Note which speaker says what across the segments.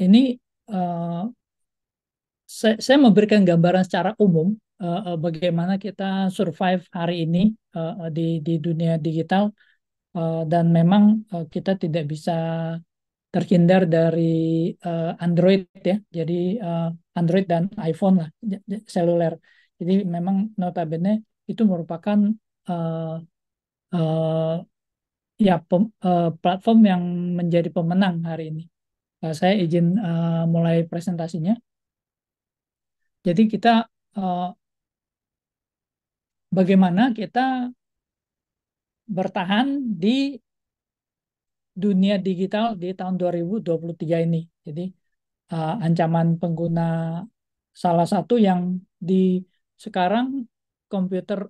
Speaker 1: ini uh, saya memberikan gambaran secara umum bagaimana kita survive hari ini di dunia digital, dan memang kita tidak bisa terhindar dari Android ya. Jadi Android dan iPhone lah, seluler. Jadi memang notabene itu merupakan uh, uh, ya platform yang menjadi pemenang hari ini. Saya izin mulai presentasinya. Jadi kita uh, bagaimana kita bertahan di dunia digital di tahun 2023 ini. Jadi ancaman pengguna salah satu yang di sekarang komputer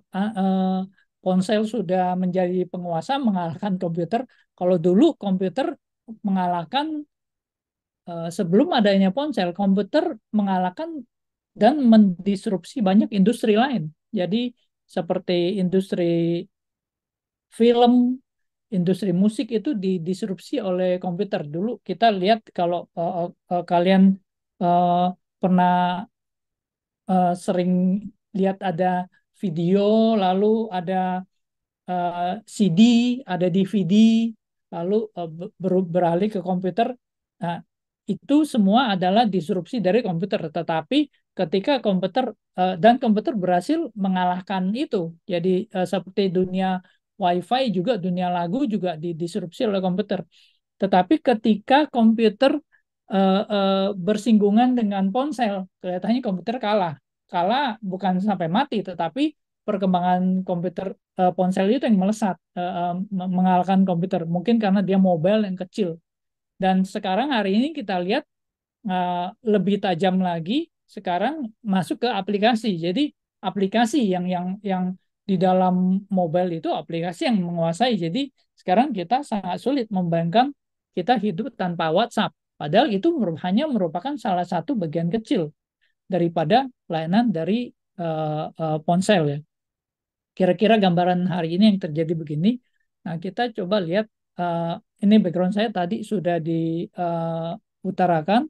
Speaker 1: ponsel sudah menjadi penguasa mengalahkan komputer. Kalau dulu komputer mengalahkan sebelum adanya ponsel, komputer mengalahkan dan mendisrupsi banyak industri lain. Jadi seperti industri film, industri musik itu didisrupsi oleh komputer. Dulu kita lihat kalau kalian uh, pernah sering lihat ada video, lalu ada CD, ada DVD, lalu beralih ke komputer. Nah, itu semua adalah disrupsi dari komputer. Tetapi ketika komputer dan komputer berhasil mengalahkan itu, jadi seperti dunia WiFi juga, dunia lagu juga didisrupsi oleh komputer. Tetapi ketika komputer bersinggungan dengan ponsel, kelihatannya komputer kalah. Kalah bukan sampai mati, tetapi perkembangan komputer ponsel itu yang melesat, mengalahkan komputer. Mungkin karena dia mobile yang kecil. Dan sekarang hari ini kita lihat lebih tajam lagi. Sekarang masuk ke aplikasi. Jadi aplikasi yang di dalam mobile itu aplikasi yang menguasai. Jadi sekarang kita sangat sulit membayangkan kita hidup tanpa WhatsApp. Padahal itu hanya merupakan salah satu bagian kecil daripada layanan dari ponsel ya. Kira-kira gambaran hari ini yang terjadi begini. Nah, kita coba lihat, ini background saya tadi sudah diutarakan.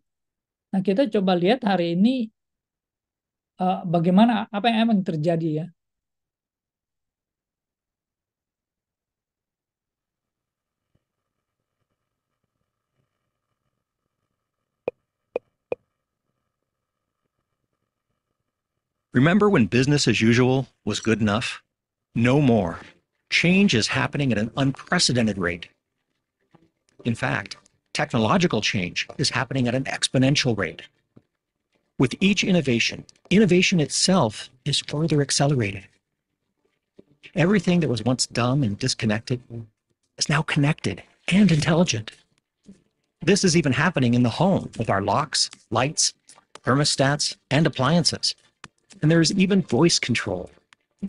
Speaker 1: Nah, kita coba lihat hari ini bagaimana, apa yang emang terjadi ya.
Speaker 2: Remember when business as usual was good enough? No more. Change is happening at an unprecedented rate. In fact, technological change is happening at an exponential rate. With each innovation, innovation itself is further accelerated. Everything that was once dumb and disconnected is now connected and intelligent. This is even happening in the home with our locks, lights, thermostats, and appliances. And there is even voice control.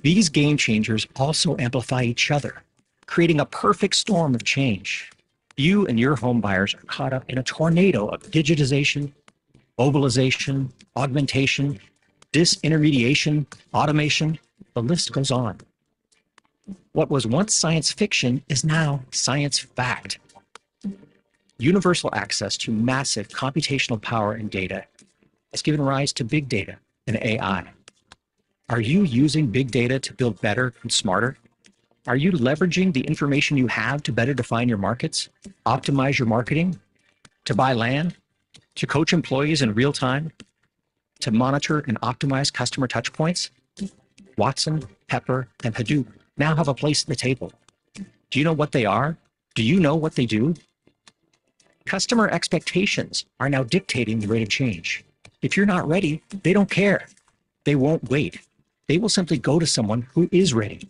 Speaker 2: These game changers also amplify each other, creating a perfect storm of change. You and your home buyers are caught up in a tornado of digitization, mobilization, augmentation, disintermediation, automation. The list goes on. What was once science fiction is now science fact. Universal access to massive computational power and data has given rise to big data and AI. Are you using big data to build better and smarter? Are you leveraging the information you have to better define your markets, optimize your marketing, to buy land, to coach employees in real time, to monitor and optimize customer touchpoints? Watson, Pepper, and Hadoop now have a place at the table. Do you know what they are? Do you know what they do? Customer expectations are now dictating the rate of change. If you're not ready, they don't care. They won't wait. They will simply go to someone who is ready.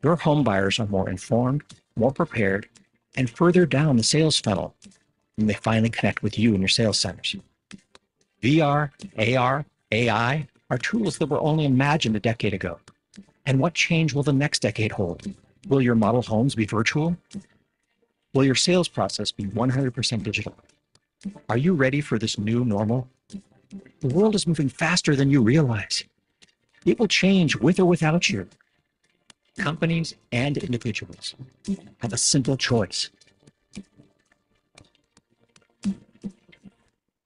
Speaker 2: Your home buyers are more informed, more prepared, and further down the sales funnel when they finally connect with you in your sales centers. VR, AR, AI are tools that were only imagined a decade ago. And what change will the next decade hold? Will your model homes be virtual? Will your sales process be 100% digital? Are you ready for this new normal? The world is moving faster than you realize. It will change with or without you. Companies and individuals have a simple choice.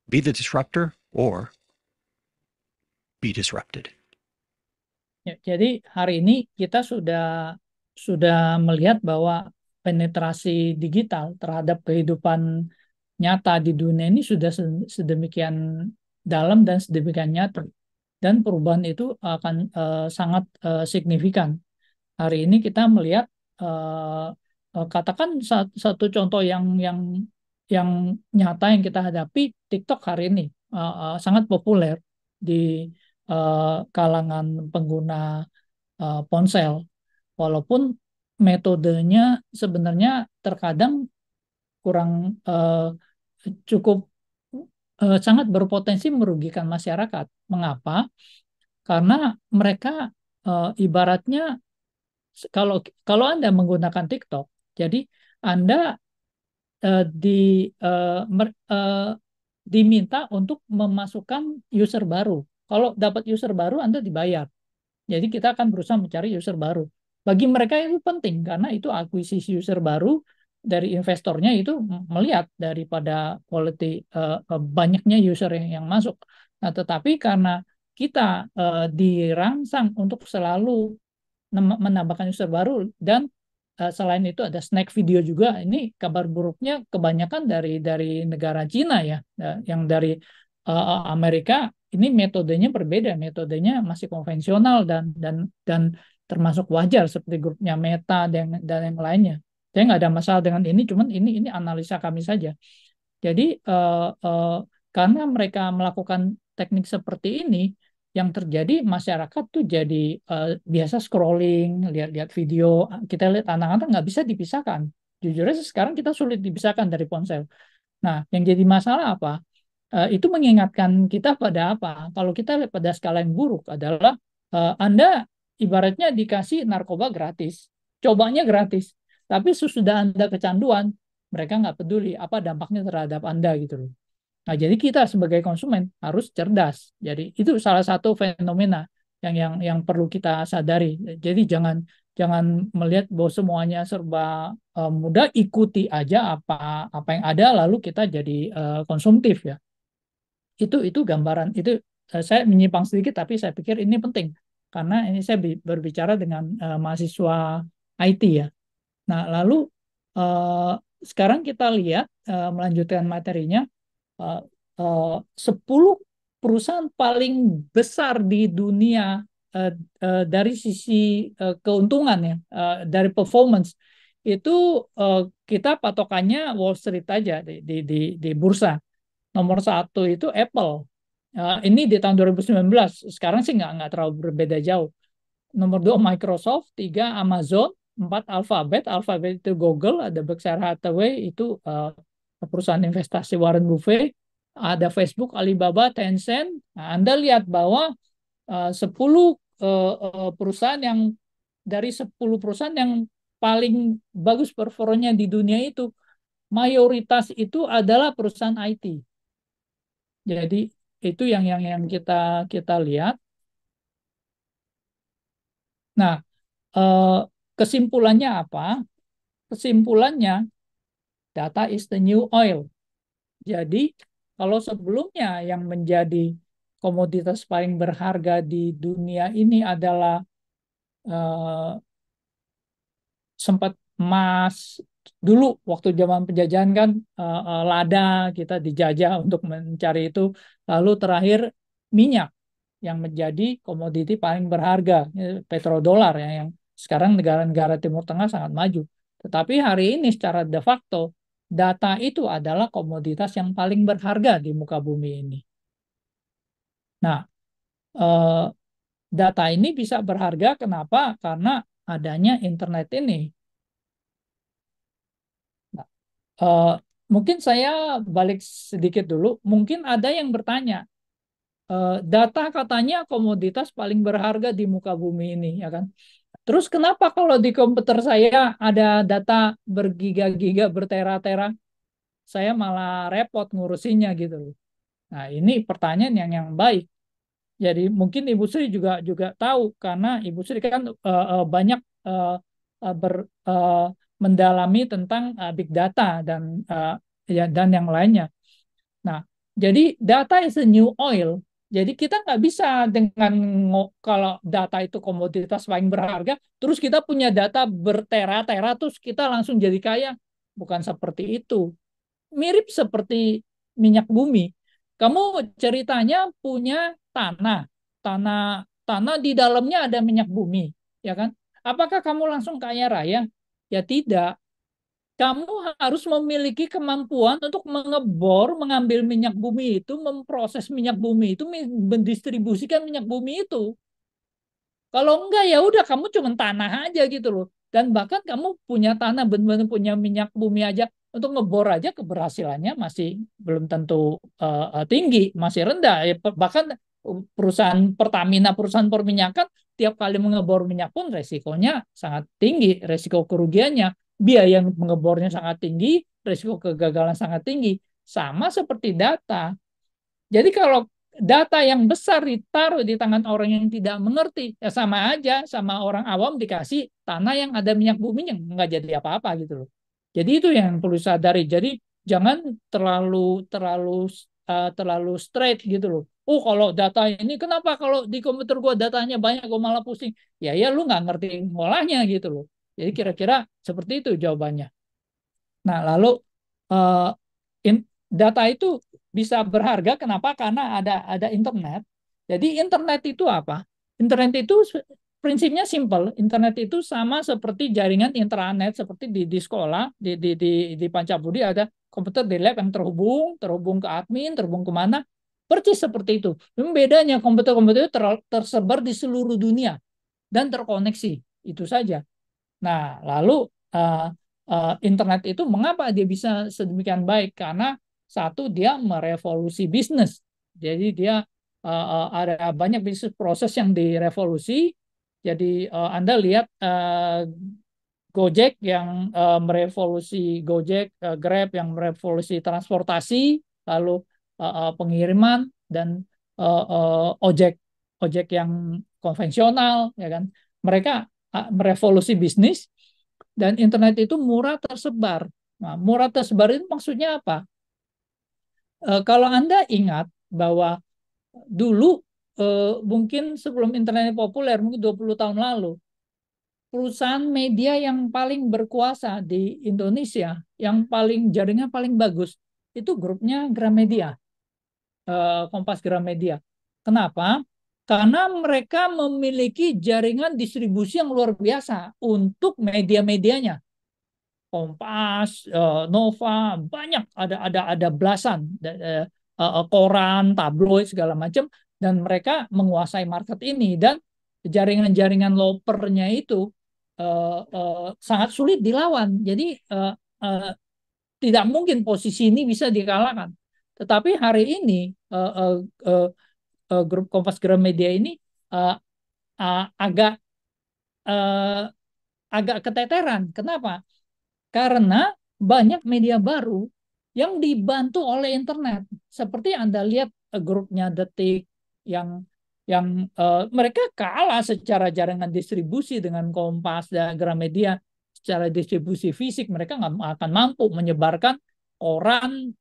Speaker 2: Be the disruptor or be disrupted.
Speaker 1: Ya, jadi hari ini kita sudah melihat bahwa penetrasi digital terhadap kehidupan nyata di dunia ini sudah sedemikian dalam dan sedemikian nyata, dan perubahan itu akan sangat signifikan. Hari ini kita melihat katakan satu contoh yang nyata yang kita hadapi, TikTok hari ini sangat populer di kalangan pengguna ponsel, walaupun metodenya sebenarnya terkadang kurang cukup sangat berpotensi merugikan masyarakat. Mengapa? Karena mereka ibaratnya kalau kalau Anda menggunakan TikTok, jadi Anda eh, di diminta untuk memasukkan user baru. Kalau dapat user baru, Anda dibayar. Jadi kita akan berusaha mencari user baru. Bagi mereka itu penting karena itu akuisisi user baru dari investornya itu melihat daripada quality banyaknya user yang masuk. Nah, tetapi karena kita dirangsang untuk selalu menambahkan user baru, dan selain itu ada snack video juga. Ini kabar buruknya kebanyakan dari negara Cina ya. Yang dari Amerika ini metodenya berbeda, metodenya masih konvensional dan termasuk wajar seperti grupnya Meta dan yang lainnya. Saya nggak ada masalah dengan ini, cuman ini analisa kami saja. Jadi karena mereka melakukan teknik seperti ini, yang terjadi masyarakat tuh jadi biasa scrolling, lihat-lihat video. Kita lihat anak-anak nggak bisa dipisahkan. Jujur aja sekarang kita sulit dipisahkan dari ponsel. Nah, yang jadi masalah apa? Itu mengingatkan kita pada apa? Kalau kita lihat pada skala yang buruk adalah Anda ibaratnya dikasih narkoba gratis, cobanya gratis, tapi sesudah Anda kecanduan, mereka nggak peduli apa dampaknya terhadap Anda gitu loh. Nah, jadi kita sebagai konsumen harus cerdas. Jadi itu salah satu fenomena yang perlu kita sadari. Jadi jangan jangan melihat bahwa semuanya serba mudah, ikuti aja apa apa yang ada lalu kita jadi konsumtif ya. Itu gambaran itu saya menyimpang sedikit tapi saya pikir ini penting karena ini saya berbicara dengan mahasiswa IT ya. Nah, lalu eh, sekarang kita lihat melanjutkan materinya, eh, 10 perusahaan paling besar di dunia eh, dari sisi keuntungan ya, dari performance itu eh, kita patokannya Wall Street aja di bursa. Nomor satu itu Apple. Ini di tahun 2019. Sekarang sih nggak terlalu berbeda jauh. Nomor dua Microsoft, tiga Amazon, empat Alphabet. Alphabet itu Google, ada Berkshire Hathaway itu perusahaan investasi Warren Buffett, ada Facebook, Alibaba, Tencent. Nah, Anda lihat bahwa 10 perusahaan yang dari 10 perusahaan yang paling bagus performanya di dunia itu mayoritas itu adalah perusahaan IT. Jadi itu yang kita lihat. Nah, eh, kesimpulannya apa? Kesimpulannya data is the new oil. Jadi kalau sebelumnya yang menjadi komoditas paling berharga di dunia ini adalah eh, sempat emas dulu waktu zaman penjajahan kan, lada kita dijajah untuk mencari itu, lalu terakhir minyak yang menjadi komoditi paling berharga, petrodolar ya, yang sekarang negara-negara Timur Tengah sangat maju. Tetapi hari ini secara de facto data itu adalah komoditas yang paling berharga di muka bumi ini. Nah, eh, data ini bisa berharga kenapa? Karena adanya internet ini. Nah, eh, mungkin saya balik sedikit dulu. Mungkin ada yang bertanya, data katanya komoditas paling berharga di muka bumi ini, ya kan? Terus kenapa kalau di komputer saya ada data bergiga-giga, bertera-tera, saya malah repot ngurusinnya gitu loh. Nah, ini pertanyaan yang baik. Jadi mungkin Ibu Sri juga juga tahu karena Ibu Sri kan banyak uh, uh, ber, uh, mendalami tentang big data dan ya dan yang lainnya. Nah, Jadi data is a new oil. Jadi kita nggak bisa dengan kalau data itu komoditas paling berharga, terus kita punya data bertera-tera, terus kita langsung jadi kaya. Bukan seperti itu. Mirip seperti minyak bumi. Kamu ceritanya punya tanah, tanah di dalamnya ada minyak bumi, ya kan? Apakah kamu langsung kaya raya? Ya tidak. Kamu harus memiliki kemampuan untuk mengebor, mengambil minyak bumi itu, memproses minyak bumi itu, mendistribusikan minyak bumi itu. Kalau enggak ya udah kamu cuma tanah aja gitu loh. Dan bahkan kamu punya tanah benar-benar punya minyak bumi aja untuk ngebor aja keberhasilannya masih belum tentu tinggi, masih rendah. Ya, bahkan perusahaan Pertamina, perusahaan perminyakan tiap kali mengebor minyak pun resikonya sangat tinggi, resiko kerugiannya, biaya yang mengebornya sangat tinggi, resiko kegagalan sangat tinggi. Sama seperti data. Jadi kalau data yang besar ditaruh di tangan orang yang tidak mengerti, ya sama aja sama orang awam dikasih tanah yang ada minyak buminya, nggak jadi apa-apa gitu loh. Jadi itu yang perlu sadari. Jadi jangan terlalu terlalu terlalu straight gitu loh. Oh kalau data ini kenapa kalau di komputer gua datanya banyak gua malah pusing. Ya ya lu nggak ngerti ngolahnya gitu loh. Jadi kira-kira seperti itu jawabannya. Nah, lalu uh, data itu bisa berharga kenapa? Karena ada internet. Jadi internet itu apa? Internet itu prinsipnya simple. Internet itu sama seperti jaringan intranet seperti di sekolah di Pancabudi ada komputer di lab yang terhubung ke admin, terhubung kemana. Persis seperti itu. Bedanya komputer-komputer itu tersebar di seluruh dunia dan terkoneksi. Itu saja. Nah, lalu uh, internet itu mengapa dia bisa sedemikian baik? Karena satu dia merevolusi bisnis. Jadi dia ada banyak bisnis proses yang direvolusi. Jadi Anda lihat Gojek yang merevolusi Gojek, Grab yang merevolusi transportasi, lalu pengiriman dan ojek ojek yang konvensional, ya kan? Mereka merevolusi bisnis dan internet itu murah tersebar. Nah, murah tersebar itu maksudnya apa? Kalau Anda ingat bahwa dulu mungkin sebelum internet populer, mungkin 20 tahun lalu, perusahaan media yang paling berkuasa di Indonesia, yang paling jaringan paling bagus, itu grupnya Gramedia, Kompas Gramedia. Kenapa? Karena mereka memiliki jaringan distribusi yang luar biasa untuk media-medianya. Kompas, Nova, banyak ada belasan koran, tabloid segala macam dan mereka menguasai market ini dan jaringan-jaringan lopernya itu sangat sulit dilawan. Jadi tidak mungkin posisi ini bisa dikalahkan. Tetapi hari ini grup Kompas Gramedia ini uh, agak uh, agak keteteran. Kenapa? Karena banyak media baru yang dibantu oleh internet. Seperti Anda lihat grupnya Detik yang mereka kalah secara jaringan distribusi dengan Kompas dan Gramedia. Secara distribusi fisik mereka nggak akan mampu menyebarkan koran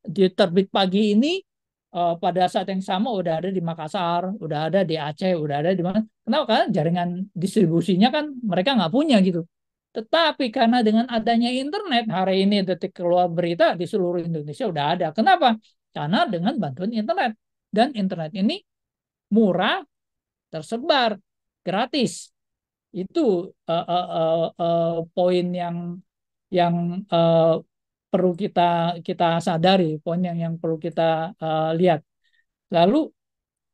Speaker 1: di terbit pagi ini pada saat yang sama udah ada di Makassar, udah ada di Aceh, udah ada di mana. Kenapa? Karena jaringan distribusinya kan mereka nggak punya gitu. Tetapi karena dengan adanya internet, hari ini detik keluar berita di seluruh Indonesia udah ada. Kenapa? Karena dengan bantuan internet. Dan internet ini murah, tersebar, gratis. Itu poin yang perlu kita kita sadari, poin yang perlu kita lihat. Lalu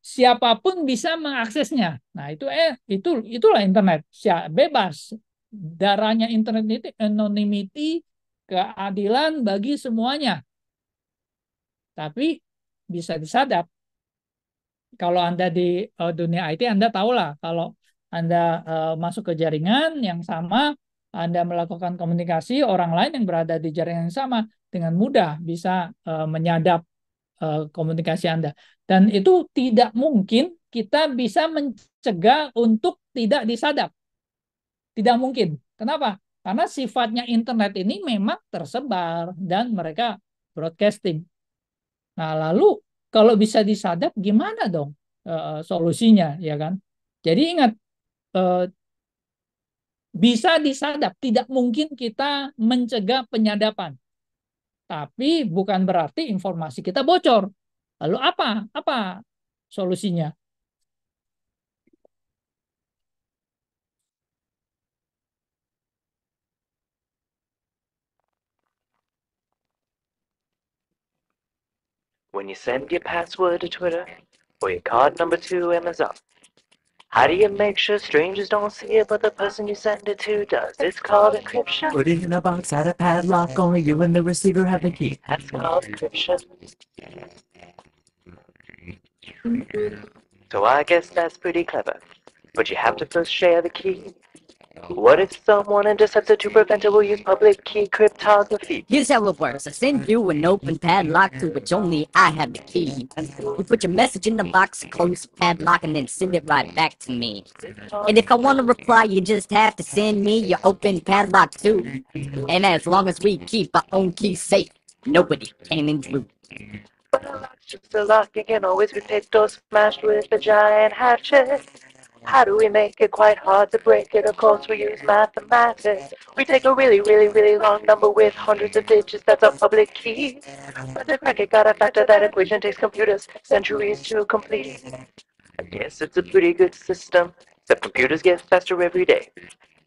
Speaker 1: siapapun bisa mengaksesnya. Nah, itulah internet. Bebas. Darahnya internet itu anonymity, keadilan bagi semuanya. Tapi bisa disadap. Kalau Anda di dunia IT, Anda tahulah kalau Anda masuk ke jaringan yang sama, Anda melakukan komunikasi, orang lain yang berada di jaringan yang sama dengan mudah bisa menyadap komunikasi Anda. Dan itu tidak mungkin kita bisa mencegah untuk tidak disadap. Tidak mungkin. Kenapa? Karena sifatnya internet ini memang tersebar dan mereka broadcasting. Nah, lalu kalau bisa disadap gimana dong solusinya, ya kan? Jadi ingat, eh, bisa disadap, tidak mungkin kita mencegah penyadapan, tapi bukan berarti informasi kita bocor. Lalu apa? Apa solusinya?
Speaker 3: When you send your password to Twitter or your card number to Amazon, how do you make sure strangers don't see it, but the person you send it to does? It's called encryption.
Speaker 4: Put it in a box, add a padlock, only you and the receiver have the key.
Speaker 3: That's called encryption. So I guess that's pretty clever. But you have to first share the key. What if someone intercepts it to prevent it? Will use public key cryptography.
Speaker 4: Here's how it works. I send you an open padlock to which only I have the key. You put your message in the box, close the padlock, and then send it right back to me. And if I want to reply, you just have to send me your open padlock too. And as long as we keep our own key safe, nobody can intrude.
Speaker 3: But a lock's just a lock. It can always be picked or smashed with a giant hatchet. How do we make it quite hard to break it? Of course, we use mathematics. We take a really, really, really long number with hundreds of digits. That's a public key. But to crack it, gotta factor that equation takes computers centuries to complete. I guess it's a pretty good system. The computers get faster every day.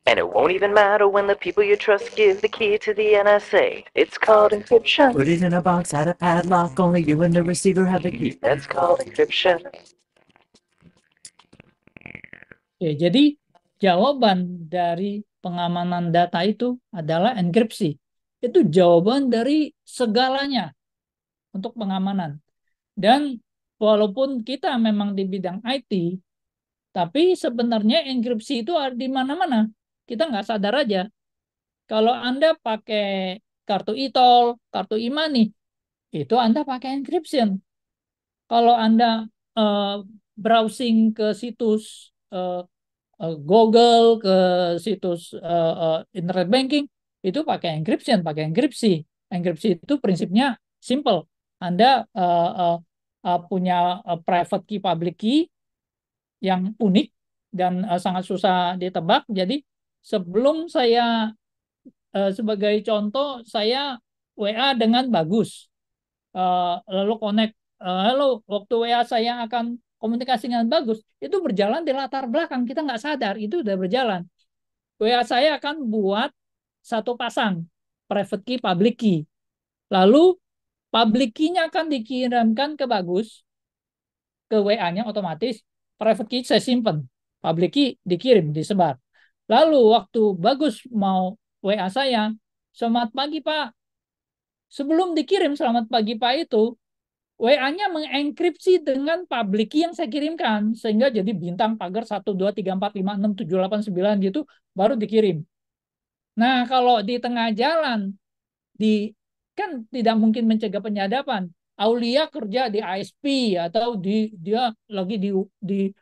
Speaker 3: And it won't even matter when the people you trust give the key to the NSA. It's called encryption.
Speaker 4: Put it in a box, add a padlock, only you and the receiver have the key.
Speaker 3: That's called encryption.
Speaker 1: Ya, jadi jawaban dari pengamanan data itu adalah enkripsi. Itu jawaban dari segalanya untuk pengamanan. Dan walaupun kita memang di bidang IT, tapi sebenarnya enkripsi itu ada di mana-mana. Kita nggak sadar aja. Kalau Anda pakai kartu e-tol, kartu e-money, itu Anda pakai encryption. Kalau Anda browsing ke situs Google, ke situs internet banking, itu pakai encryption, pakai enkripsi. Enkripsi itu prinsipnya simple. Anda punya private key, public key yang unik dan sangat susah ditebak. Jadi sebelum saya, sebagai contoh, saya WA dengan Bagus, lalu connect, lalu waktu WA saya akan komunikasi dengan Bagus, itu berjalan di latar belakang, kita nggak sadar itu udah berjalan. WA saya akan buat satu pasang private key, public key, lalu public key-nya akan dikirimkan ke Bagus, ke WA-nya otomatis, private key saya simpen, public key dikirim, disebar. Lalu waktu Bagus mau WA saya, selamat pagi Pak, sebelum dikirim selamat pagi Pak itu, WA-nya mengenkripsi dengan public key yang saya kirimkan, sehingga jadi bintang pagar 1, 2, 3, 4, 5, 6, 7, 8, 9 gitu, baru dikirim. Nah, kalau di tengah jalan, kan tidak mungkin mencegah penyadapan. Aulia kerja di ISP atau dia lagi di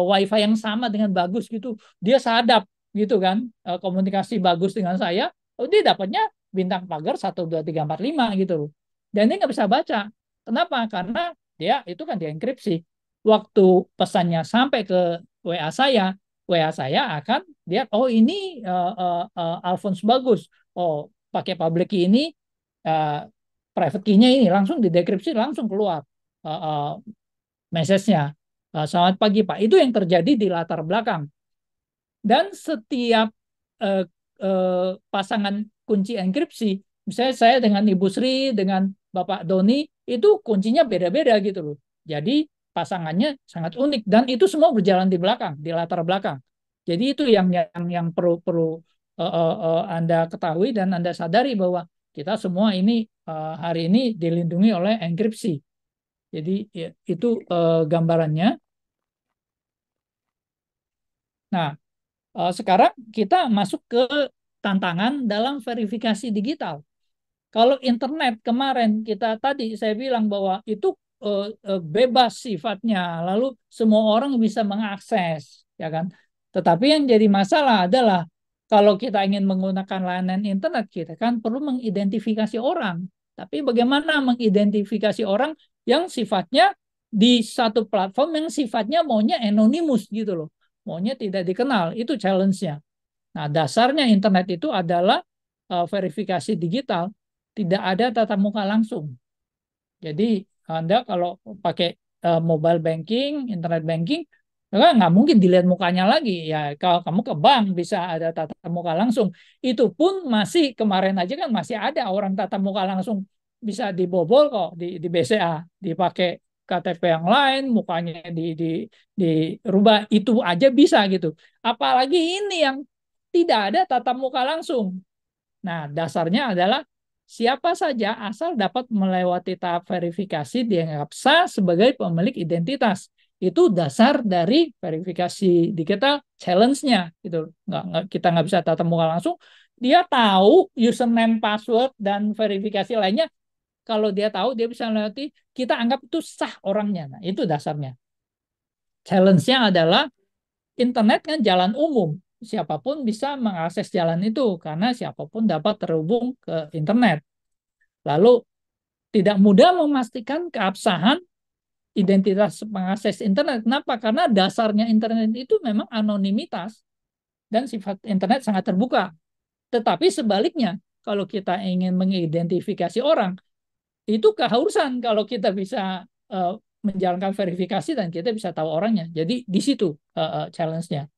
Speaker 1: WiFi yang sama dengan Bagus gitu, dia sadap gitu kan, komunikasi Bagus dengan saya, dia dapatnya bintang pagar 1, 2, 3, 4, 5 gitu loh. Dan dia nggak bisa baca. Kenapa? Karena dia itu kan dienkripsi. Waktu pesannya sampai ke WA saya akan lihat, oh ini Alphonse Bagus. Oh, pakai public key ini, private key-nya ini langsung didekripsi, langsung keluar message-nya. Selamat pagi Pak. Itu yang terjadi di latar belakang. Dan setiap pasangan kunci enkripsi, misalnya saya dengan Ibu Sri, dengan Bapak Doni, itu kuncinya beda-beda gitu loh. Jadi pasangannya sangat unik dan itu semua berjalan di belakang, di latar belakang. Jadi itu yang perlu Anda ketahui dan Anda sadari bahwa kita semua ini hari ini dilindungi oleh enkripsi. Jadi ya, itu gambarannya. Nah, sekarang kita masuk ke tantangan dalam verifikasi digital. Kalau internet kemarin kita tadi saya bilang bahwa itu bebas sifatnya, lalu semua orang bisa mengakses, ya kan? Tetapi yang jadi masalah adalah kalau kita ingin menggunakan layanan internet, kita kan perlu mengidentifikasi orang. Tapi bagaimana mengidentifikasi orang yang sifatnya di satu platform yang sifatnya maunya anonimus gitu loh. Maunya tidak dikenal. Itu challenge-nya. Nah, dasarnya internet itu adalah verifikasi digital. Tidak ada tatap muka langsung. Jadi Anda kalau pakai mobile banking, internet banking, nggak mungkin dilihat mukanya lagi. Ya kalau kamu ke bank bisa ada tatap muka langsung. Itu pun masih kemarin aja kan masih ada orang tatap muka langsung bisa dibobol kok di BCA, dipakai KTP yang lain, mukanya dirubah, itu aja bisa gitu. Apalagi ini yang tidak ada tatap muka langsung. Nah, dasarnya adalah siapa saja asal dapat melewati tahap verifikasi dianggap sah sebagai pemilik identitas. Itu dasar dari verifikasi digital challenge-nya. Gitu. Kita nggak bisa tatap muka langsung. Dia tahu username, password, dan verifikasi lainnya. Kalau dia tahu, dia bisa melewati, kita anggap itu sah orangnya. Nah, itu dasarnya. Challenge-nya adalah internet kan jalan umum. Siapapun bisa mengakses jalan itu karena siapapun dapat terhubung ke internet. Lalu tidak mudah memastikan keabsahan identitas pengakses internet. Kenapa? Karena dasarnya internet itu memang anonimitas dan sifat internet sangat terbuka. Tetapi sebaliknya, kalau kita ingin mengidentifikasi orang, itu keharusan kalau kita bisa menjalankan verifikasi dan kita bisa tahu orangnya. Jadi di situ challenge-nya.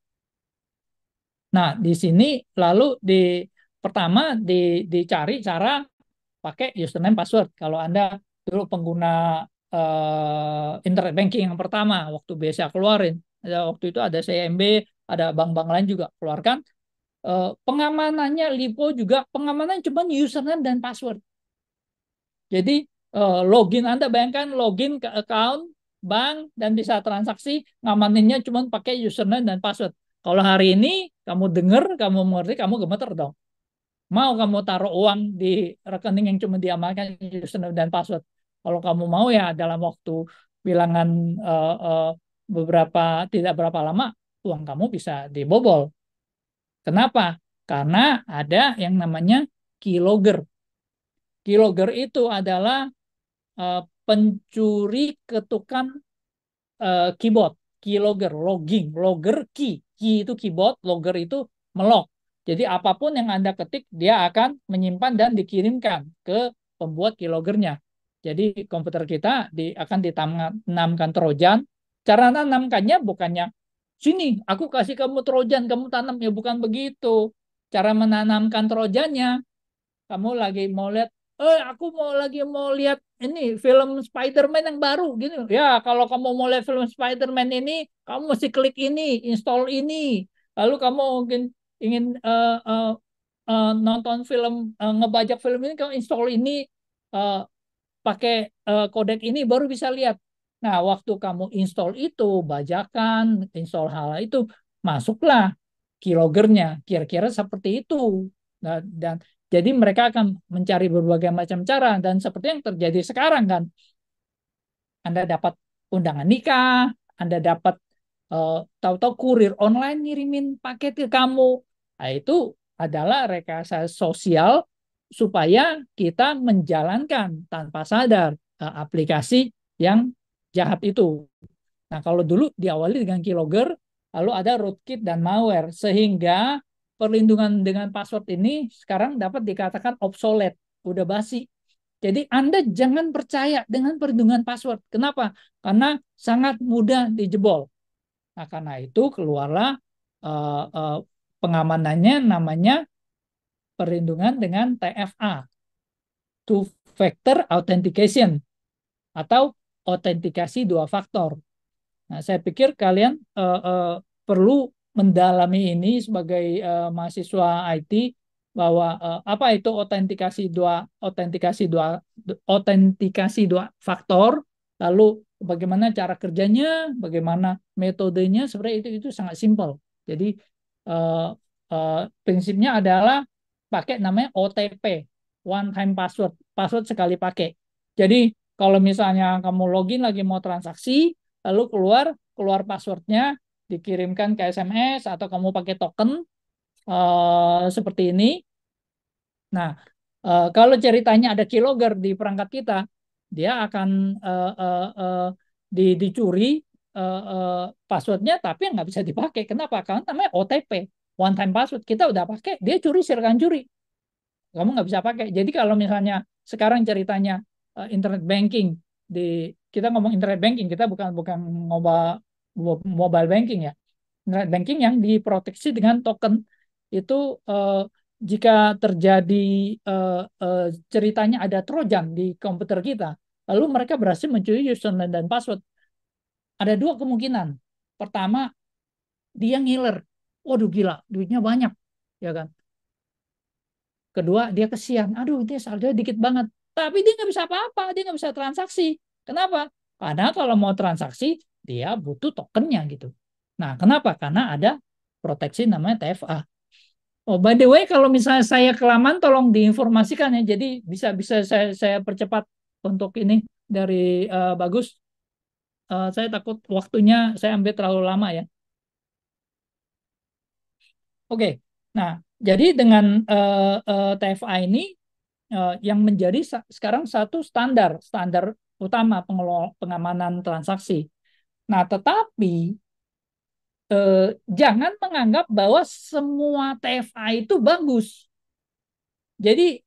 Speaker 1: Nah, di sini lalu pertama dicari cara pakai username password. Kalau Anda dulu pengguna internet banking yang pertama waktu BCA keluarin, waktu itu ada CIMB, ada bank-bank lain juga keluarkan. Pengamanannya Lipo juga pengamanan cuma username dan password. Jadi login Anda bayangkan login ke account bank dan bisa transaksi, ngamaninnya cuma pakai username dan password. Kalau hari ini kamu dengar, kamu mengerti, kamu gemeter dong. Mau kamu taruh uang di rekening yang cuma diamalkan username dan password. Kalau kamu mau ya dalam waktu bilangan tidak berapa lama uang kamu bisa dibobol. Kenapa? Karena ada yang namanya keylogger. Keylogger itu adalah pencuri ketukan keyboard. Keylogger, logging, logger key. Key itu keyboard, logger itu melog. Jadi apapun yang Anda ketik, dia akan menyimpan dan dikirimkan ke pembuat keyloggernya. Jadi komputer kita akan ditanamkan Trojan. Cara menanamkannya bukannya, sini aku kasih kamu Trojan, kamu tanam. Ya bukan begitu. Cara menanamkan Trojannya, kamu lagi mau lihat, aku mau lihat ini film Spider-Man yang baru gini. Ya, kalau kamu mau lihat film Spider-Man ini, kamu mesti klik ini, install ini. Lalu kamu mungkin ingin nonton film, ngebajak film ini, kamu install ini, uh, pakai kodek ini baru bisa lihat. Nah, waktu kamu install itu, bajakan, install hal itu, masuklah keyloggernya. Kira-kira seperti itu. Nah, dan jadi mereka akan mencari berbagai macam cara dan seperti yang terjadi sekarang kan. Anda dapat undangan nikah, Anda dapat tahu-tahu kurir online ngirimin paket ke kamu. Nah, itu adalah rekayasa sosial supaya kita menjalankan tanpa sadar aplikasi yang jahat itu. Nah, kalau dulu diawali dengan keylogger, lalu ada rootkit dan malware, sehingga perlindungan dengan password ini sekarang dapat dikatakan obsolete, udah basi. Jadi Anda jangan percaya dengan perlindungan password. Kenapa? Karena sangat mudah dijebol. Nah, karena itu keluarlah pengamanannya namanya perlindungan dengan TFA, Two Factor Authentication, atau autentikasi dua faktor. Nah, saya pikir kalian perlu mendalami ini sebagai mahasiswa IT bahwa apa itu autentikasi dua faktor, lalu bagaimana cara kerjanya, bagaimana metodenya, sebenarnya itu sangat simpel. Jadi prinsipnya adalah pakai namanya OTP, one time password, password sekali pakai. Jadi kalau misalnya kamu login lagi mau transaksi, lalu keluar passwordnya, dikirimkan ke SMS atau kamu pakai token seperti ini. Nah, Kalau ceritanya ada keylogger di perangkat kita, dia akan dicuri passwordnya, tapi nggak bisa dipakai. Kenapa? Karena namanya OTP, one time password. Kita udah pakai, dia curi, silakan curi. Kamu nggak bisa pakai. Jadi kalau misalnya sekarang ceritanya internet banking, kita ngomong internet banking, kita bukan bukan mobile banking ya. Internet banking yang diproteksi dengan token itu, jika terjadi ceritanya ada trojan di komputer kita, lalu mereka berhasil mencuri username dan password. Ada dua kemungkinan. Pertama, dia ngiler. Waduh gila, duitnya banyak, ya kan? Kedua, dia kesian. Aduh, ini saldonya dikit banget. Tapi dia nggak bisa apa-apa, dia nggak bisa transaksi. Kenapa? Karena kalau mau transaksi, dia butuh tokennya gitu. Nah, kenapa? Karena ada proteksi namanya TFA. Oh, by the way, kalau misalnya saya kelamaan, tolong diinformasikan ya. Jadi bisa saya percepat untuk ini dari Bagus. Saya takut waktunya saya ambil terlalu lama ya. Oke, nah jadi dengan TFA ini yang menjadi sekarang satu standar utama pengamanan transaksi. Nah, tetapi jangan menganggap bahwa semua TFA itu bagus. Jadi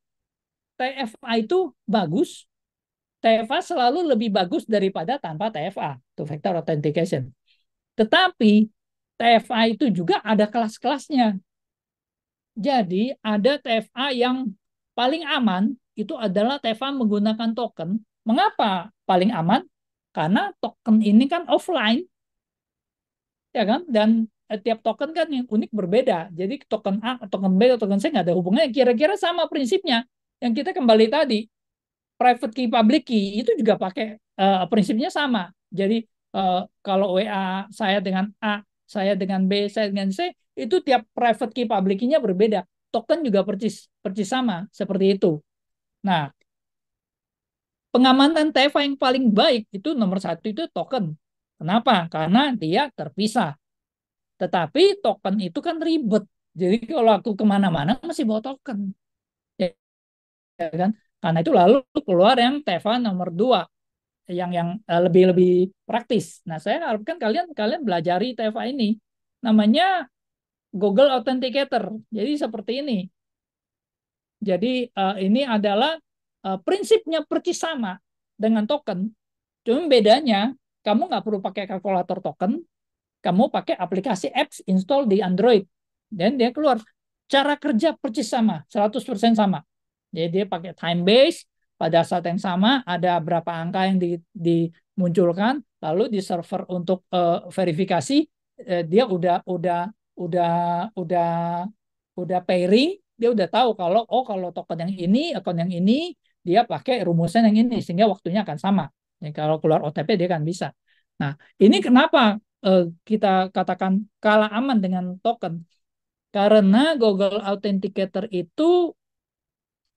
Speaker 1: TFA itu bagus, TFA selalu lebih bagus daripada tanpa TFA, two factor authentication. Tetapi TFA itu juga ada kelas-kelasnya. Jadi ada TFA yang paling aman itu adalah TFA menggunakan token. Mengapa paling aman? Karena token ini kan offline, ya kan? Dan tiap token kan yang unik berbeda. Jadi token A, token B, token C nggak ada hubungannya. Kira-kira sama prinsipnya. Yang kita kembali tadi, private key, public key itu juga pakai prinsipnya sama. Jadi kalau WA saya dengan A, saya dengan B, saya dengan C, itu tiap private key, public key-nya berbeda. Token juga persis sama seperti itu. Nah, pengamanan TFA yang paling baik itu nomor satu itu token. Kenapa? Karena dia terpisah. Tetapi token itu kan ribet. Jadi kalau aku kemana-mana masih bawa token. Ya kan? Karena itu lalu keluar yang TFA nomor 2 yang lebih lebih praktis. Nah, saya harapkan kalian belajari TFA ini. Namanya Google Authenticator. Jadi seperti ini. Jadi ini adalah prinsipnya persis sama dengan token. Cuma bedanya kamu nggak perlu pakai kalkulator token, kamu pakai aplikasi apps install di Android. Dan dia keluar. Cara kerja persis sama, 100% sama. Jadi dia pakai time base, pada saat yang sama ada berapa angka yang dimunculkan, lalu di server untuk verifikasi dia udah udah udah pairing, dia udah tahu kalau token yang ini, akun yang ini dia pakai rumusan yang ini sehingga waktunya akan sama. Jadi kalau keluar OTP dia kan bisa. Nah, ini kenapa kita katakan kalah aman dengan token? Karena Google Authenticator itu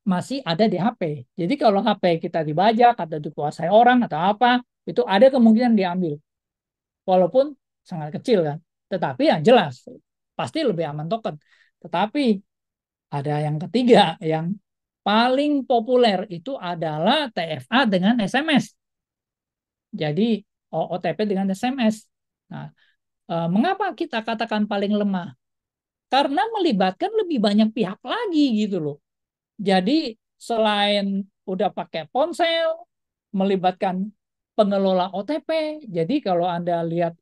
Speaker 1: masih ada di HP. Jadi kalau HP kita dibajak atau dikuasai orang atau apa, itu ada kemungkinan diambil. Walaupun sangat kecil kan. Tetapi yang jelas, pasti lebih aman token. Tetapi ada yang ketiga, yang paling populer itu adalah TFA dengan SMS. Jadi OTP dengan SMS. Nah, mengapa kita katakan paling lemah? Karena melibatkan lebih banyak pihak lagi gitu loh. Jadi selain udah pakai ponsel, melibatkan pengelola OTP. Jadi kalau Anda lihat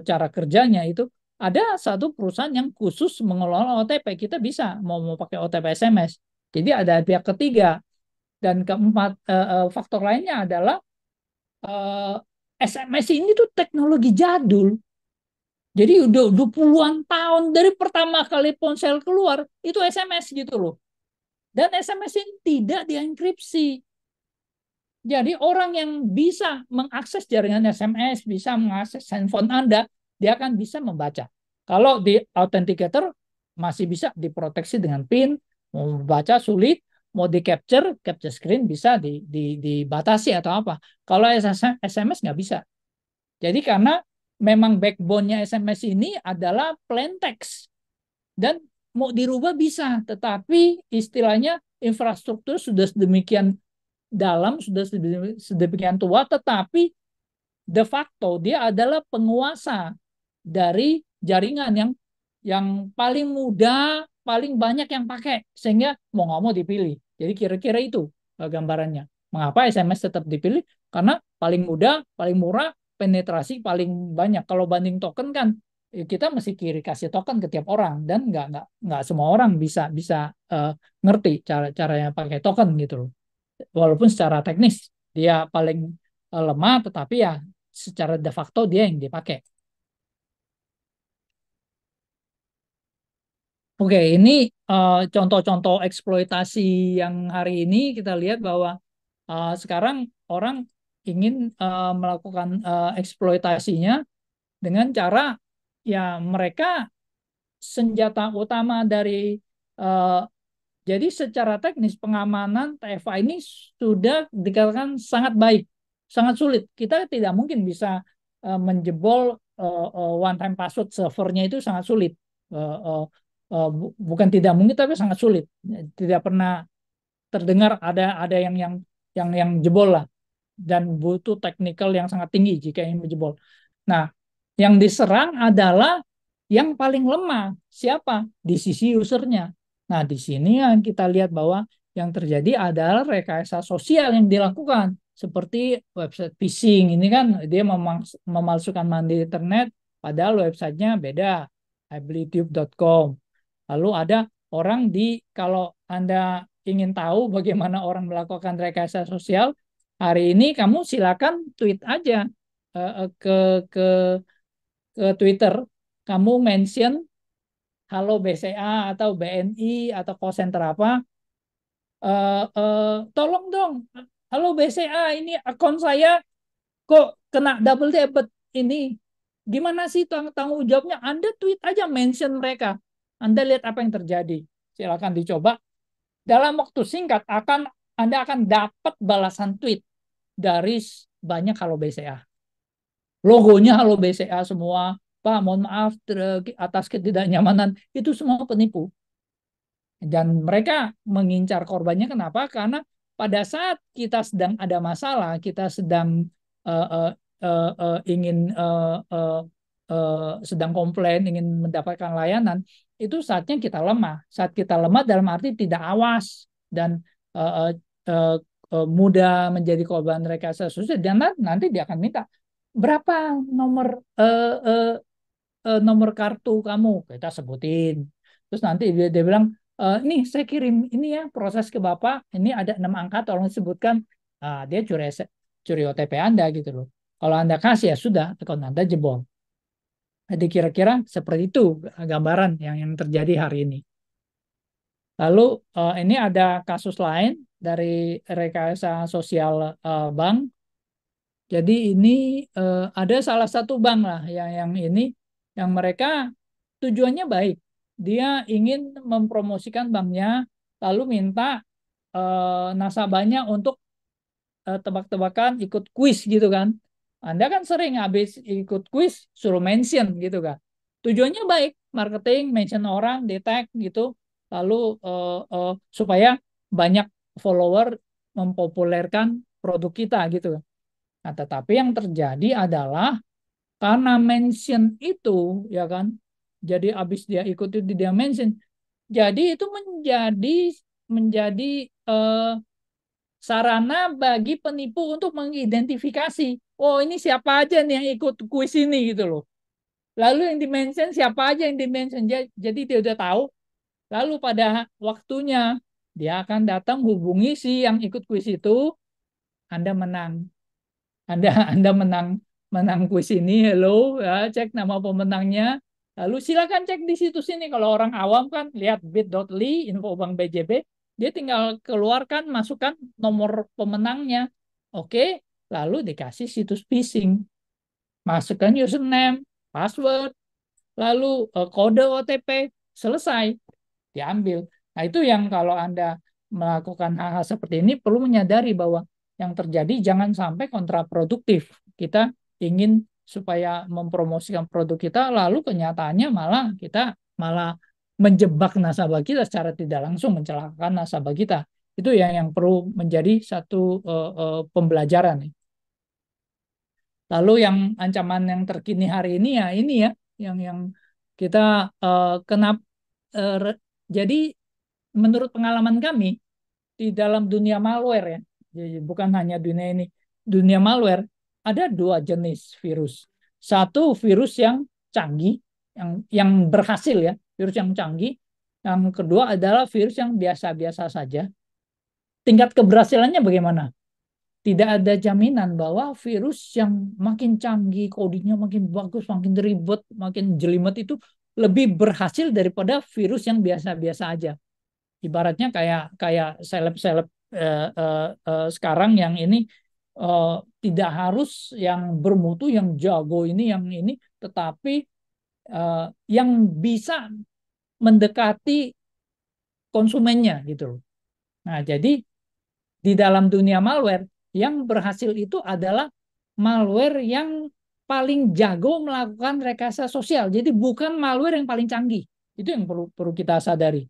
Speaker 1: cara kerjanya itu, ada satu perusahaan yang khusus mengelola OTP. Kita bisa mau pakai OTP SMS. Jadi ada pihak ketiga. Dan keempat, faktor lainnya adalah SMS ini tuh teknologi jadul. Jadi udah puluhan tahun dari pertama kali ponsel keluar, itu SMS gitu loh. Dan SMS ini tidak dienkripsi. Jadi orang yang bisa mengakses jaringan SMS, bisa mengakses handphone Anda, dia akan bisa membaca. Kalau di Authenticator masih bisa diproteksi dengan PIN, mau membaca sulit, mau di-capture screen bisa dibatasi atau apa. Kalau SMS nggak bisa. Jadi karena memang backbone-nya SMS ini adalah plain text. Dan mau dirubah bisa, tetapi istilahnya infrastruktur sudah sedemikian dalam, sudah sedemikian tua, tetapi de facto dia adalah penguasa dari jaringan yang paling mudah, paling banyak yang pakai, sehingga mau nggak mau dipilih. Jadi kira-kira itu gambarannya. Mengapa SMS tetap dipilih? Karena paling mudah, paling murah, penetrasi paling banyak. Kalau banding token kan kita mesti kasih token ke tiap orang, dan nggak semua orang bisa bisa ngerti caranya pakai token gitu loh. Walaupun secara teknis dia paling lemah, tetapi ya secara de facto dia yang dipakai. Oke, ini contoh-contoh eksploitasi yang hari ini kita lihat bahwa sekarang orang ingin melakukan eksploitasinya dengan cara ya mereka senjata utama dari uh, jadi secara teknis pengamanan TFA ini sudah dikatakan sangat baik, sangat sulit. Kita tidak mungkin bisa menjebol one time password servernya, itu sangat sulit. Uh, uh, Bukan tidak mungkin tapi sangat sulit. Tidak pernah terdengar ada yang jebol lah, dan butuh teknikal yang sangat tinggi jika ingin menjebol. Nah, yang diserang adalah yang paling lemah. Siapa? Di sisi usernya. Nah, di sini yang kita lihat bahwa yang terjadi adalah rekayasa sosial yang dilakukan. Seperti website phishing. Ini kan dia memalsukan mandi internet, padahal websitenya beda. iBeliveYou.com. Lalu ada orang kalau Anda ingin tahu bagaimana orang melakukan rekayasa sosial, hari ini kamu silakan tweet aja ke Twitter, kamu mention halo BCA atau BNI atau call center apa, tolong dong, halo BCA, ini akun saya kok kena double debit ini, gimana sih tanggung jawabnya? Anda tweet aja, mention mereka, Anda lihat apa yang terjadi. Silakan dicoba. Dalam waktu singkat Anda akan dapat balasan tweet dari banyak halo BCA. Logonya halo BCA semua. Pak, mohon maaf atas ketidaknyamanan. Itu semua penipu. Dan mereka mengincar korbannya. Kenapa? Karena pada saat kita sedang ada masalah, kita sedang ingin sedang komplain, ingin mendapatkan layanan, itu saatnya kita lemah. Saat kita lemah dalam arti tidak awas dan mudah menjadi korban rekayasa sosial, dan nanti dia akan minta berapa nomor kartu kamu, kita sebutin. Terus nanti dia bilang, nih saya kirim ini ya proses ke Bapak, ini ada 6 angka tolong disebutkan. Dia curi OTP Anda gitu loh. Kalau Anda kasih ya sudah, akun Anda jebol. Jadi kira-kira seperti itu gambaran yang terjadi hari ini. Lalu ini ada kasus lain dari rekayasa sosial bank. Jadi ini ada salah satu bank lah yang mereka tujuannya baik. Dia ingin mempromosikan banknya, lalu minta nasabahnya untuk tebak-tebakan ikut kuis gitu kan. Anda kan sering habis ikut kuis suruh mention gitu kan. Tujuannya baik, marketing, mention orang, detect gitu, lalu supaya banyak follower, mempopulerkan produk kita gitu kan. Nah, tetapi yang terjadi adalah karena mention itu, ya kan, jadi abis dia ikuti dia mention, jadi itu menjadi sarana bagi penipu untuk mengidentifikasi, oh ini siapa aja nih yang ikut kuis ini gitu loh. Lalu yang dimention siapa aja yang dimention, jadi dia udah tahu. Lalu pada waktunya dia akan datang hubungi si yang ikut kuis itu, Anda menang. Anda menang kuis ini, hello, ya, cek nama pemenangnya. Lalu silakan cek di situs ini. Kalau orang awam kan lihat bit.ly, info bank BJB, dia tinggal keluarkan, masukkan nomor pemenangnya. Oke, lalu dikasih situs phishing. Masukkan username, password, lalu kode OTP, selesai, diambil. Nah, itu yang kalau Anda melakukan hal-hal seperti ini perlu menyadari bahwa yang terjadi jangan sampai kontraproduktif. Kita ingin supaya mempromosikan produk kita, lalu kenyataannya malah kita menjebak nasabah kita secara tidak langsung, mencelakakan nasabah kita. Itu yang perlu menjadi satu pembelajaran. Lalu yang ancaman yang terkini hari ini ya ini ya yang kita kenapa jadi menurut pengalaman kami di dalam dunia malware ya, jadi bukan hanya dunia malware, ada dua jenis virus. Satu virus yang canggih, yang berhasil ya, virus yang canggih. Yang kedua adalah virus yang biasa-biasa saja. Tingkat keberhasilannya bagaimana? Tidak ada jaminan bahwa virus yang makin canggih, codingnya makin bagus, makin ribet, makin jelimet itu lebih berhasil daripada virus yang biasa-biasa aja. Ibaratnya kayak seleb-seleb sekarang yang ini tidak harus yang bermutu, yang jago ini, yang ini, tetapi yang bisa mendekati konsumennya gitu loh. Nah, jadi di dalam dunia malware yang berhasil itu adalah malware yang paling jago melakukan rekayasa sosial. Jadi bukan malware yang paling canggih. Itu yang perlu kita sadari.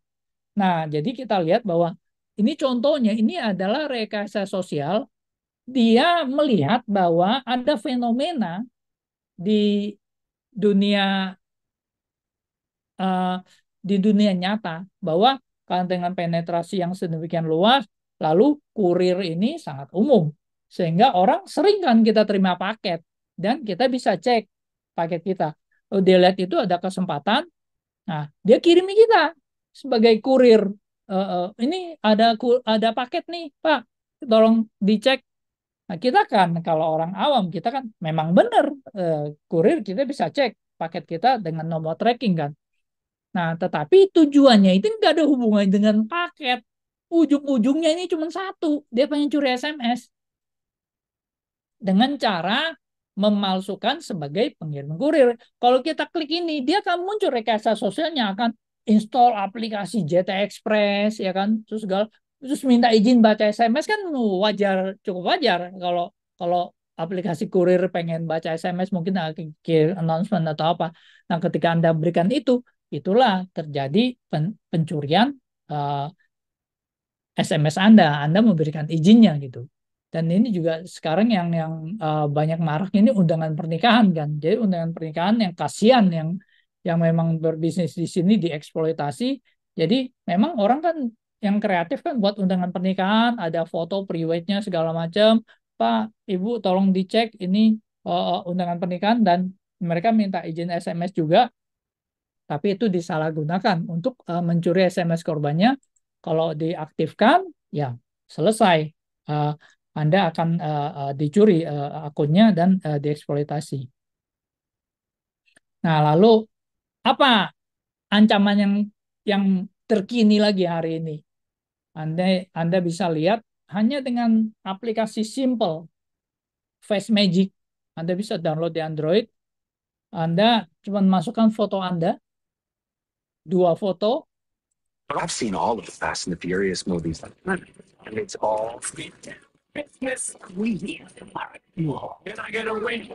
Speaker 1: Nah, jadi kita lihat bahwa ini contohnya, ini adalah rekayasa sosial. Dia melihat bahwa ada fenomena di dunia uh, di dunia nyata bahwa dengan penetrasi yang sedemikian luas, lalu kurir ini sangat umum, sehingga orang sering kan kita terima paket dan kita bisa cek paket kita. Dia lihat itu ada kesempatan, nah dia kirimi kita sebagai kurir. Ini ada paket nih Pak, tolong dicek. Nah kita kan kalau orang awam kita kan memang benar kurir kita bisa cek paket kita dengan nomor tracking kan. Nah, tetapi tujuannya itu nggak ada hubungannya dengan paket. Ujung-ujungnya ini cuma satu. Dia pengen curi SMS. Dengan cara memalsukan sebagai pengirim kurir. Kalau kita klik ini, dia akan muncul rekayasa sosialnya, akan install aplikasi JT Express, ya kan? Terus minta izin baca SMS kan wajar, cukup wajar. Kalau aplikasi kurir pengen baca SMS, mungkin announcement atau apa. Nah, ketika Anda berikan itu, itulah terjadi pencurian SMS Anda memberikan izinnya gitu. Dan ini juga sekarang yang banyak marak ini undangan pernikahan kan. Jadi undangan pernikahan yang kasihan, yang memang berbisnis di sini dieksploitasi. Jadi memang orang kan yang kreatif kan buat undangan pernikahan, ada foto pre-wed-nya segala macam. Pak, Ibu tolong dicek ini undangan pernikahan, dan mereka minta izin SMS juga, tapi itu disalahgunakan untuk mencuri SMS korbannya. Kalau diaktifkan, ya selesai. Anda akan dicuri akunnya dan dieksploitasi. Nah, lalu apa ancaman yang terkini lagi hari ini? Anda bisa lihat hanya dengan aplikasi simple, Face Magic. Anda bisa download di Android. Anda cuma masukkan foto Anda, 2 foto.
Speaker 5: I've seen all of the Fast and the Furious movies, and it's all business. Can I get a win?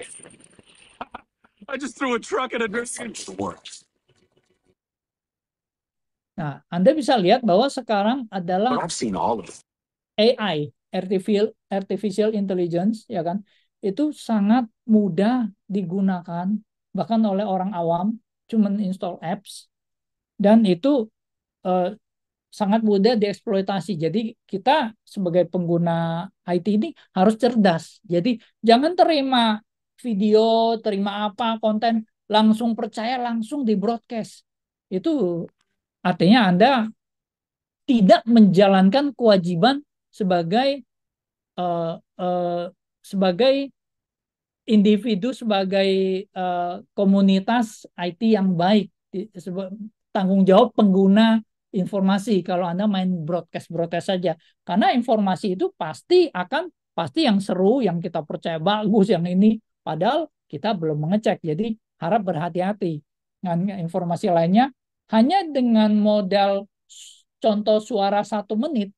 Speaker 5: I just threw a truck at a works.
Speaker 1: Nah, Anda bisa lihat bahwa sekarang adalah
Speaker 5: I've seen all of it.
Speaker 1: AI, artificial intelligence, ya kan? Itu sangat mudah digunakan bahkan oleh orang awam, cuman install apps, dan itu sangat mudah dieksploitasi. Jadi kita sebagai pengguna IT ini harus cerdas. Jadi jangan terima video, terima apa konten langsung percaya, langsung di broadcast. Itu artinya Anda tidak menjalankan kewajiban sebagai sebagai individu, sebagai komunitas IT yang baik, tanggung jawab pengguna informasi. Kalau Anda main broadcast saja, karena informasi itu pasti yang seru, yang kita percaya bagus, yang ini, padahal kita belum mengecek. Jadi harap berhati-hati dengan informasi lainnya. Hanya dengan modal contoh suara 1 menit,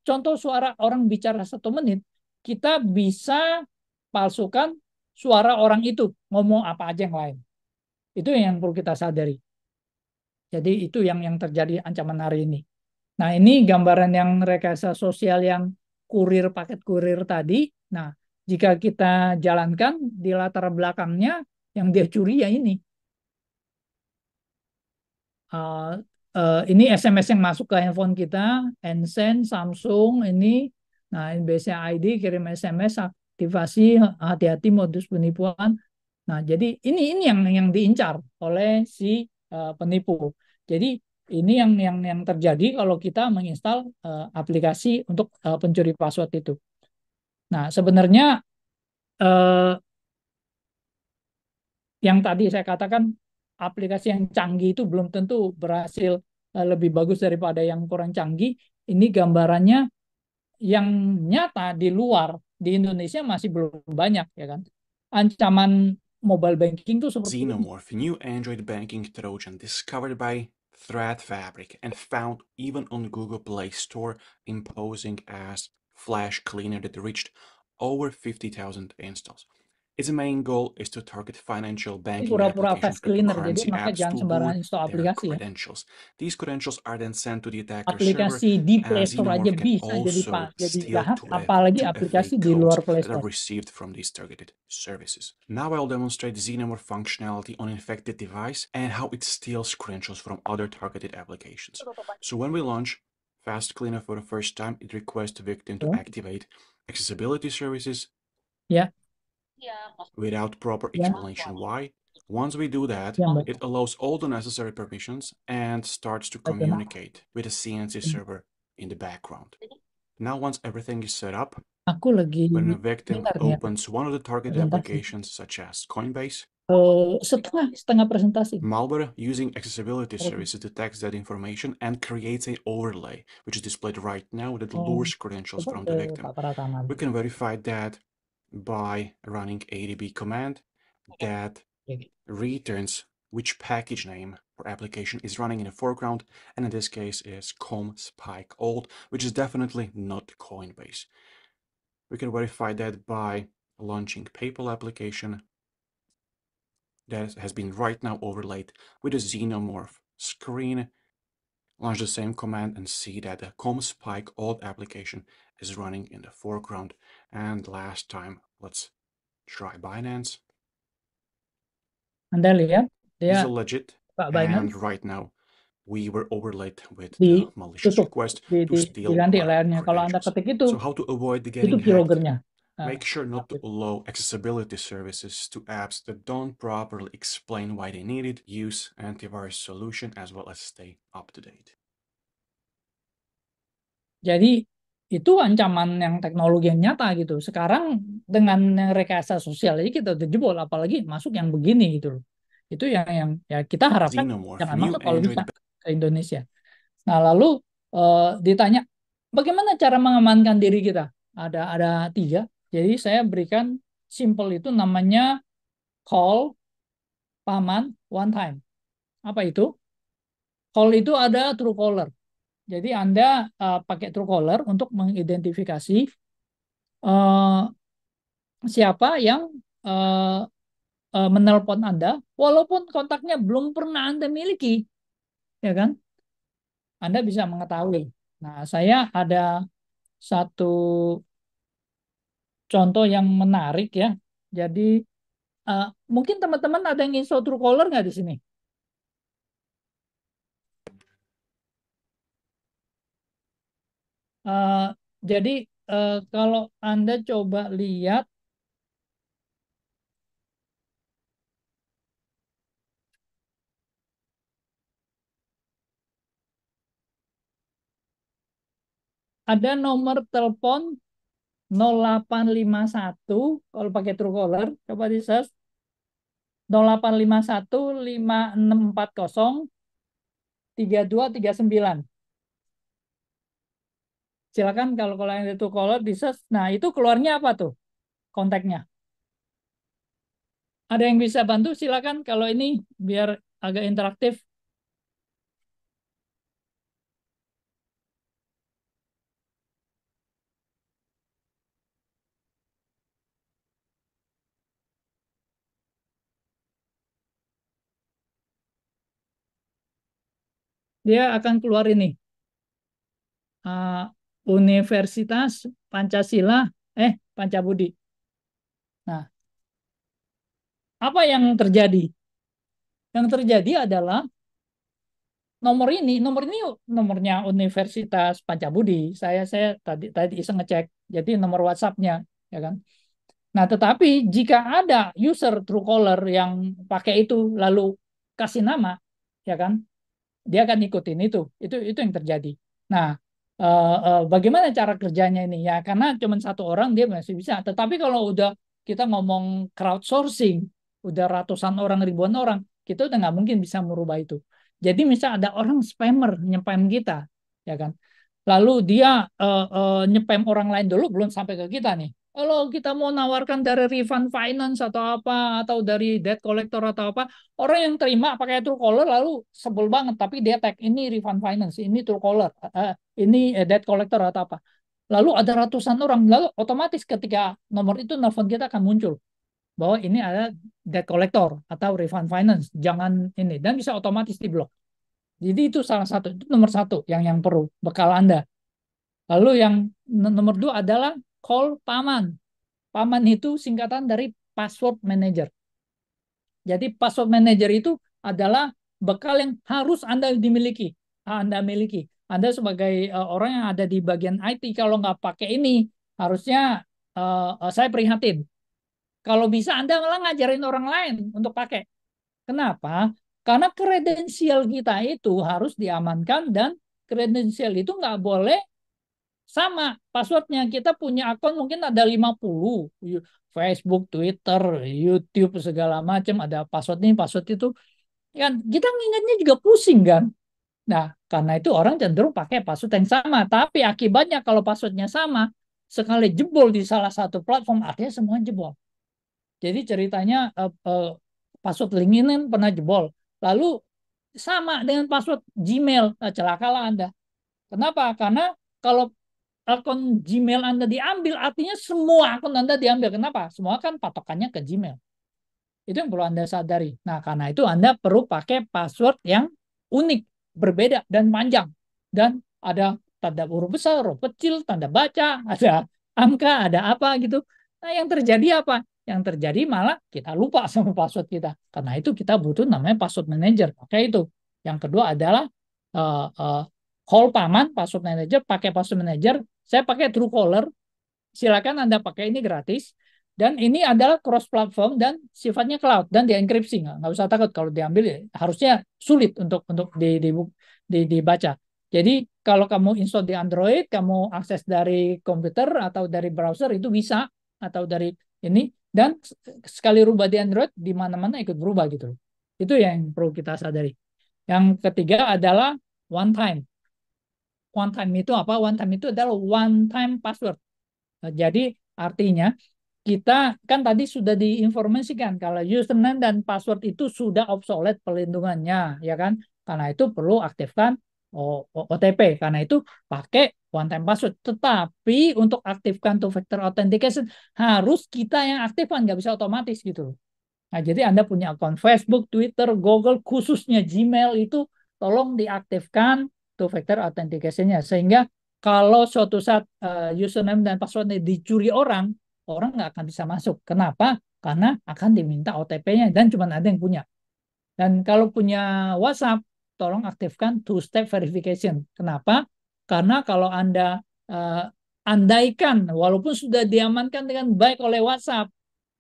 Speaker 1: contoh suara orang bicara 1 menit, kita bisa palsukan suara orang itu ngomong apa aja yang lain. Itu yang perlu kita sadari. Jadi itu yang terjadi ancaman hari ini. Nah, ini gambaran yang rekayasa sosial yang paket kurir tadi. Nah, jika kita jalankan di latar belakangnya yang dia curi ya ini. Uh, ini SMS yang masuk ke handphone kita, Ensen, Samsung, ini. Nah, ini biasanya ID, kirim SMS, aktivasi, hati-hati modus penipuan. Nah, jadi ini yang diincar oleh si penipu. Jadi ini yang terjadi kalau kita menginstal aplikasi untuk pencuri password itu. Nah, sebenarnya eh, yang tadi saya katakan aplikasi yang canggih itu belum tentu berhasil lebih bagus daripada yang kurang canggih. Ini gambarannya yang nyata di luar di Indonesia masih belum banyak ya kan. Ancaman mobile banking itu seperti ini.
Speaker 6: Xenomorph, a new Android banking Trojan discovered by Threat Fabric and found even on Google Play Store, imposing as Flash Cleaner that reached over 50,000 installs. Its main goal is to target financial
Speaker 1: Ini
Speaker 6: banking
Speaker 1: pura-pura
Speaker 6: applications,
Speaker 1: fast cleaner, jadi
Speaker 6: cryptocurrency
Speaker 1: makanya
Speaker 6: apps
Speaker 1: jangan
Speaker 6: to
Speaker 1: sembarangan
Speaker 6: lure
Speaker 1: install
Speaker 6: their
Speaker 1: aplikasi ya.
Speaker 6: credentials. These credentials are then sent to the attacker's server,
Speaker 1: Aplikasi di Play
Speaker 6: and
Speaker 1: Store aja
Speaker 6: Xenomorph can
Speaker 1: bisa
Speaker 6: also
Speaker 1: jadi
Speaker 6: steal
Speaker 1: jahat,
Speaker 6: 2FA,
Speaker 1: apalagi
Speaker 6: 2FA
Speaker 1: aplikasi di
Speaker 6: codes
Speaker 1: luar Play
Speaker 6: that are
Speaker 1: Store.
Speaker 6: received from these targeted services. Now I'll demonstrate Xenomorph functionality on infected device and how it steals credentials from other targeted applications. So when we launch Fast Cleaner for the first time, it requests the victim to
Speaker 1: Ya,
Speaker 6: activate accessibility services
Speaker 1: ya,
Speaker 6: without proper
Speaker 1: ya,
Speaker 6: explanation why. Once we do that,
Speaker 1: ya, Mbak.
Speaker 6: it allows all the necessary permissions and starts to
Speaker 1: Baca, Mbak.
Speaker 6: communicate with a CNC server in the background. Now once everything is set up,
Speaker 1: Aku lagi
Speaker 6: when a victim
Speaker 1: dengar nih ya,
Speaker 6: opens one of the targeted
Speaker 1: presentasi.
Speaker 6: applications such as Coinbase,
Speaker 1: Setengah presentasi.
Speaker 6: malware using accessibility services detects that information and creates an overlay, which is displayed right now that
Speaker 1: Oh,
Speaker 6: lures credentials
Speaker 1: coba
Speaker 6: from
Speaker 1: ke
Speaker 6: the victim.
Speaker 1: Pak Pratama.
Speaker 6: We can verify that by running adb command that
Speaker 1: Oke.
Speaker 6: returns which package name or application is running in the foreground, and in this case is ComSpike Old, which is definitely not Coinbase. We can verify that by launching PayPal application that has been right now overlaid with a Xenomorph screen. Launch the same command and see that the ComSpike Old application is running in the foreground. And last time, let's try Binance.
Speaker 1: Anda lihat,
Speaker 6: This is
Speaker 1: dia
Speaker 6: a legit,
Speaker 1: Pak
Speaker 6: and
Speaker 1: Binance
Speaker 6: right now we were overlaid with the malicious
Speaker 1: ditutup,
Speaker 6: request to steal
Speaker 1: diganti
Speaker 6: our
Speaker 1: layarnya. Kalau Anda
Speaker 6: credentials.
Speaker 1: ketik
Speaker 6: So how to avoid
Speaker 1: itu
Speaker 6: getting hacked?
Speaker 1: keyloggernya. Nah,
Speaker 6: Make sure not to allow accessibility services to apps that don't properly explain why they need it. Use antivirus solution as well as stay up to date.
Speaker 1: jadi itu ancaman yang teknologi yang nyata gitu. Sekarang dengan yang rekayasa sosial aja kita udah jebol, apalagi masuk yang begini gitu loh. Itu yang ya kita harapkan
Speaker 6: Xenomorph,
Speaker 1: jangan
Speaker 6: new
Speaker 1: masuk kalau bisa
Speaker 6: Android
Speaker 1: ke Indonesia. Nah, lalu ditanya bagaimana cara mengamankan diri kita? Ada 3. Jadi saya berikan simple itu namanya call paman one time. Apa itu? Call itu ada Truecaller. Jadi Anda pakai Truecaller untuk mengidentifikasi eh, siapa yang eh, menelpon Anda, walaupun kontaknya belum pernah Anda miliki, ya kan? Anda bisa mengetahui. Nah, saya ada satu contoh yang menarik ya. Jadi eh, mungkin teman-teman ada yang install Truecaller nggak di sini? Eh, jadi kalau Anda coba lihat ada nomor telepon 0851 kalau pakai Truecaller, coba di search 0851 5640 3239. Silakan kalau yang itu Truecaller di search. Nah, itu keluarnya apa tuh kontaknya? Ada yang bisa bantu silakan kalau ini biar agak interaktif. dia akan keluar ini. Universitas Pancasila, Pancabudi. Nah, apa yang terjadi? Yang terjadi adalah nomor ini nomornya Universitas Pancabudi. Saya tadi iseng ngecek. Jadi nomor WhatsApp-nya, ya kan. Nah, tetapi jika ada user Truecaller yang pakai itu lalu kasih nama, ya kan, dia akan ikutin itu. Itu yang terjadi. Nah, bagaimana cara kerjanya ini? Ya, karena cuma satu orang dia masih bisa. Tetapi kalau udah kita ngomong crowdsourcing, udah ratusan orang, ribuan orang, kita udah nggak mungkin bisa merubah itu. Jadi misal ada orang spammer nyepam kita, ya kan? Lalu dia nyepam orang lain dulu, belum sampai ke kita nih. Kalau kita mau nawarkan dari refund finance atau apa, atau dari debt collector atau apa, orang yang terima pakai Truecaller lalu sebel banget, tapi dia tag ini refund finance, ini Truecaller, ini debt collector atau apa. Lalu ada ratusan orang, lalu otomatis ketika nomor itu nelfon kita akan muncul bahwa ini ada debt collector atau refund finance, jangan ini, dan bisa otomatis diblok. Jadi itu salah satu, itu nomor satu yang perlu bekal Anda. Lalu yang nomor dua adalah call paman. Paman itu singkatan dari password manager. Jadi password manager itu adalah bekal yang harus Anda dimiliki, Anda miliki. Anda sebagai orang yang ada di bagian IT, kalau nggak pakai ini, harusnya saya prihatin. Kalau bisa Anda malah ngajarin orang lain untuk pakai. Kenapa? Karena kredensial kita itu harus diamankan dan kredensial itu nggak boleh sama passwordnya. Kita punya akun mungkin ada 50. Facebook, Twitter, YouTube, segala macam. Ada password ini, password itu. Kan kita ngingatnya juga pusing kan. Nah, karena itu orang cenderung pakai password yang sama. Tapi akibatnya kalau passwordnya sama, sekali jebol di salah satu platform, artinya semua jebol. Jadi ceritanya password LinkedIn pernah jebol. Lalu sama dengan password Gmail, celakalah Anda. Kenapa? Karena kalau akun Gmail Anda diambil, artinya semua akun Anda diambil. Kenapa? Semua kan patokannya ke Gmail. Itu yang perlu Anda sadari. Nah, karena itu Anda perlu pakai password yang unik, berbeda, dan panjang. Dan ada tanda huruf besar, huruf kecil, tanda baca, ada angka, ada apa gitu. Nah, yang terjadi apa? Yang terjadi malah kita lupa sama password kita. Karena itu kita butuh namanya password manager. Pakai itu. Yang kedua adalah call paman, password manager, pakai password manager. Saya pakai Truecaller. Silakan Anda pakai, ini gratis. Dan ini adalah cross platform dan sifatnya cloud dan dienkripsi. Nggak usah takut kalau diambil, ya, harusnya sulit untuk dibaca. Jadi kalau kamu install di Android, kamu akses dari komputer atau dari browser itu bisa, atau dari ini, dan sekali rubah di Android di mana-mana ikut berubah gitu. Itu yang perlu kita sadari. Yang ketiga adalah one time. One time itu apa? One time itu adalah one time password. Jadi artinya kita kan tadi sudah diinformasikan kalau username dan password itu sudah obsolete pelindungannya, ya kan? Karena itu perlu aktifkan OTP. Karena itu pakai one time password. Tetapi untuk aktifkan two factor authentication harus kita yang aktifkan, nggak bisa otomatis gitu. Nah, jadi Anda punya akun Facebook, Twitter, Google, khususnya Gmail itu tolong diaktifkan two factor authentication-nya sehingga kalau suatu saat username dan passwordnya dicuri orang nggak akan bisa masuk. Kenapa? Karena akan diminta OTP-nya dan cuma ada yang punya. Dan kalau punya WhatsApp, tolong aktifkan two-step verification. Kenapa? Karena kalau Anda andaikan, walaupun sudah diamankan dengan baik oleh WhatsApp,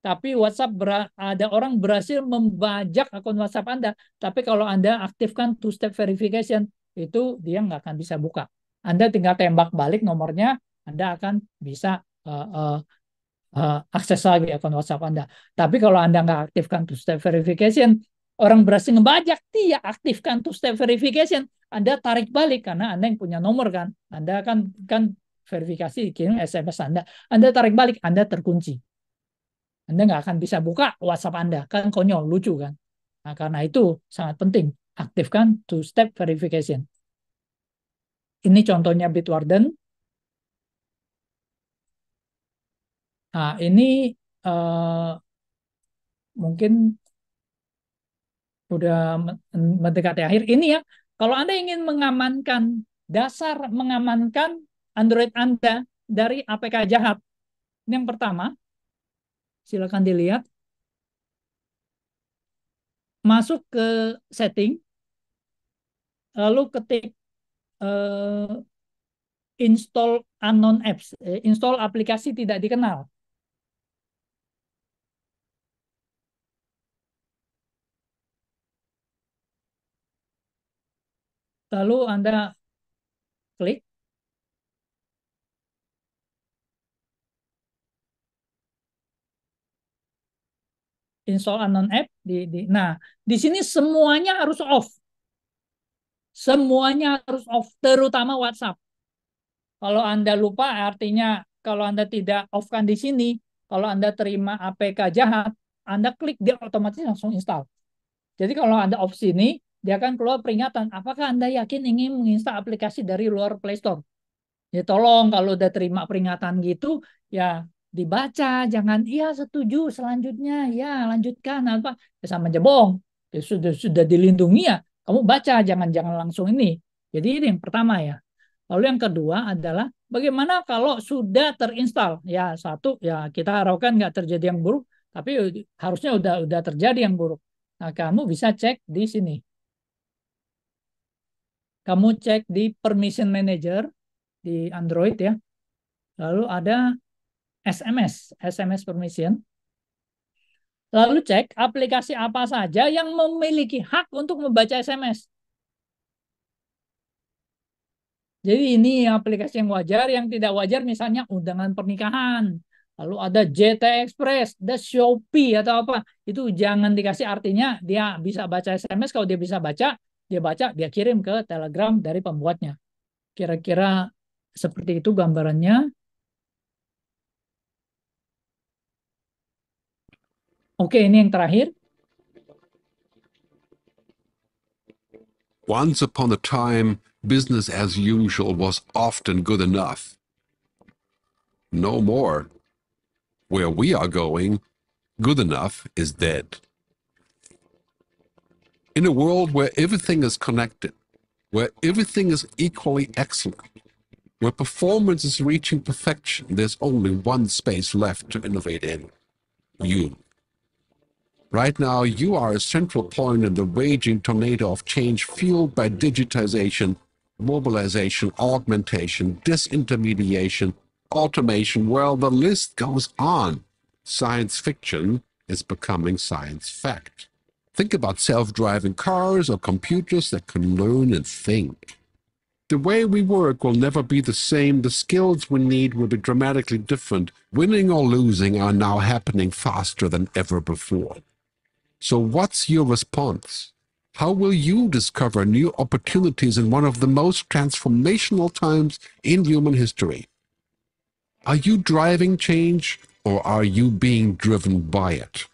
Speaker 1: tapi WhatsApp ada orang berhasil membajak akun WhatsApp Anda. Tapi kalau Anda aktifkan two-step verification, itu dia nggak akan bisa buka. Anda tinggal tembak balik nomornya, Anda akan bisa akses lagi akun WhatsApp Anda. Tapi kalau Anda nggak aktifkan two-step verification, orang berhasil ngebajak, dia aktifkan two-step verification, Anda tarik balik karena Anda yang punya nomor kan. Anda kan verifikasi kirim SMS Anda tarik balik, Anda terkunci. Anda nggak akan bisa buka WhatsApp Anda. Kan konyol, lucu kan. Nah, karena itu sangat penting. Aktifkan two-step verification. Ini contohnya Bitwarden. Nah, ini mungkin udah mendekati akhir. Ini ya, Kalau Anda ingin mengamankan, dasar mengamankan Android Anda dari APK jahat, ini yang pertama, silakan dilihat. Masuk ke setting, lalu ketik install unknown apps, install aplikasi tidak dikenal. Lalu Anda klik. Install unknown app. Nah, di sini semuanya harus off. Semuanya harus off, terutama WhatsApp. Kalau Anda lupa, artinya kalau Anda tidak off-kan di sini, kalau Anda terima APK jahat, Anda klik, dia otomatis langsung install. Jadi kalau Anda off sini, dia akan keluar peringatan, apakah Anda yakin ingin menginstal aplikasi dari luar Play Store? Ya tolong kalau udah terima peringatan gitu, ya dibaca, jangan iya setuju selanjutnya, ya lanjutkan apa, ya sama aja bohong. Ya, sudah dilindungi ya, kamu baca, jangan langsung ini. Jadi ini yang pertama ya. Lalu yang kedua adalah bagaimana kalau sudah terinstall? Ya satu, ya kita harapkan nggak terjadi yang buruk, tapi harusnya udah terjadi yang buruk. Nah, kamu bisa cek di sini. Kamu cek di Permission Manager di Android ya. Lalu ada SMS permission. Lalu cek aplikasi apa saja yang memiliki hak untuk membaca SMS. Jadi ini aplikasi yang wajar, yang tidak wajar misalnya undangan pernikahan. Lalu ada JT Express, ada Shopee atau apa. Itu jangan dikasih, artinya dia bisa baca SMS. Kalau dia bisa baca, dia kirim ke Telegram dari pembuatnya. Kira-kira seperti itu gambarannya. Oke, ini yang terakhir.
Speaker 7: Once upon a time, business as usual was often good enough. No more. Where we are going, good enough is dead. In a world where everything is connected, where everything is equally excellent, where performance is reaching perfection, there's only one space left to innovate in: you. Right now, you are a central point in the raging tornado of change fueled by digitization, mobilization, augmentation, disintermediation, automation. Well, the list goes on. Science fiction is becoming science fact. Think about self-driving cars or computers that can learn and think. The way we work will never be the same. The skills we need will be dramatically different. Winning or losing are now happening faster than ever before. So what's your response? How will you discover new opportunities in one of the most transformational times in human history? Are you driving change, or are you being driven by it?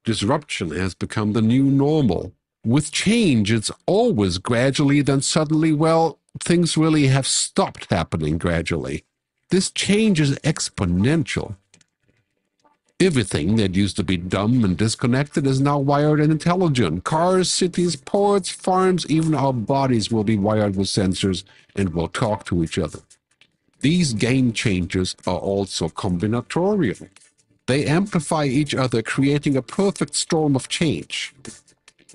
Speaker 7: Disruption has become the new normal. With change, it's always gradually, then suddenly, well, things really have stopped happening gradually. This change is exponential. Everything that used to be dumb and disconnected is now wired and intelligent. Cars, cities, ports, farms, even our bodies will be wired with sensors and will talk to each other. These game changers are also combinatorial. They amplify each other, creating a perfect storm of change.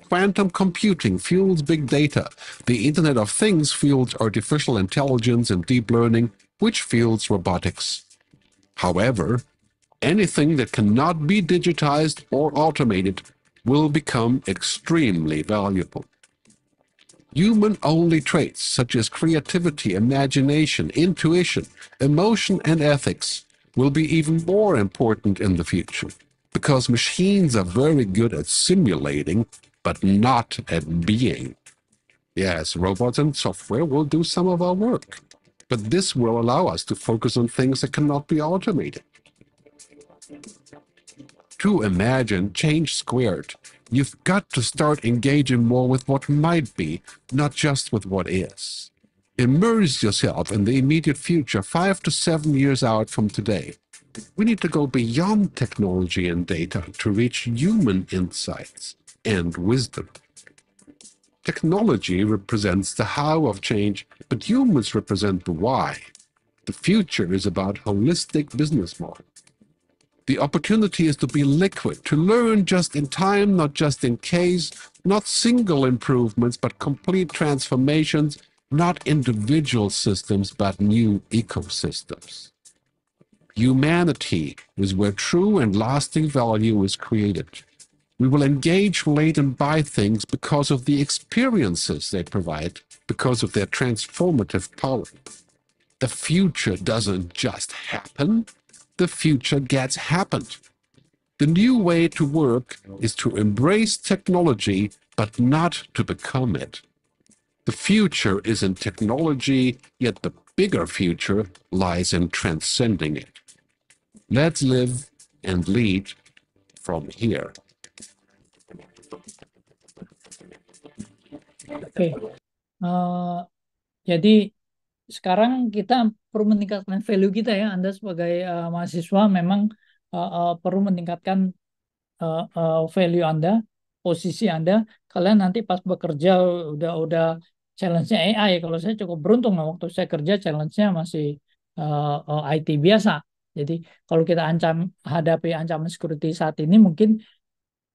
Speaker 7: Quantum computing fuels big data. The Internet of Things fuels artificial intelligence and deep learning, which fuels robotics. However, anything that cannot be digitized or automated will become extremely valuable. Human-only traits such as creativity, imagination, intuition, emotion, and ethics will be even more important in the future, because machines are very good at simulating, but not at being. Yes, robots and software will do some of our work, but this will allow us to focus on things that cannot be automated. To imagine change squared, you've got to start engaging more with what might be, not just with what is. Immerse yourself in the immediate future, 5 to 7 years out from today. We need to go beyond technology and data to reach human insights and wisdom. Technology represents the how of change, but humans represent the why. The future is about holistic business model. The opportunity is to be liquid, to learn just in time, not just in case, not single improvements, but complete transformations, not individual systems, but new ecosystems. Humanity is where true and lasting value is created. We will engage, relate, and buy things because of the experiences they provide, because of their transformative power. The future doesn't just happen, the future gets happened. The new way to work is to embrace technology, but not to become it. The future is in technology, yet the bigger future lies in transcending it. Let's live and lead from here.
Speaker 1: Oke. Jadi sekarang kita perlu meningkatkan value kita ya. Anda sebagai mahasiswa memang perlu meningkatkan value Anda, posisi Anda. Kalian nanti pas bekerja udah challenge-nya AI. Kalau saya cukup beruntung waktu saya kerja challenge-nya masih IT biasa. Jadi kalau kita hadapi ancaman security saat ini mungkin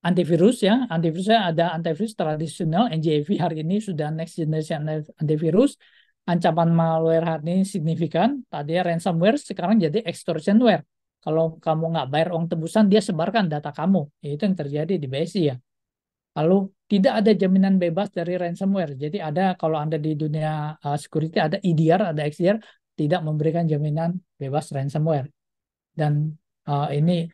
Speaker 1: antivirus ya, antivirusnya ada antivirus tradisional NGAV hari ini sudah next generation antivirus. Ancaman malware hari ini signifikan. Tadinya ransomware sekarang jadi extortionware. Kalau kamu nggak bayar uang tebusan dia sebarkan data kamu. Itu yang terjadi di BSI ya. Lalu tidak ada jaminan bebas dari ransomware. Jadi ada kalau Anda di dunia security ada EDR, ada XDR tidak memberikan jaminan bebas ransomware. Dan ini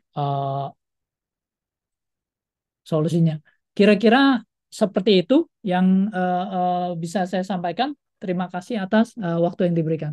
Speaker 1: solusinya. Kira-kira seperti itu yang bisa saya sampaikan. Terima kasih atas waktu yang diberikan.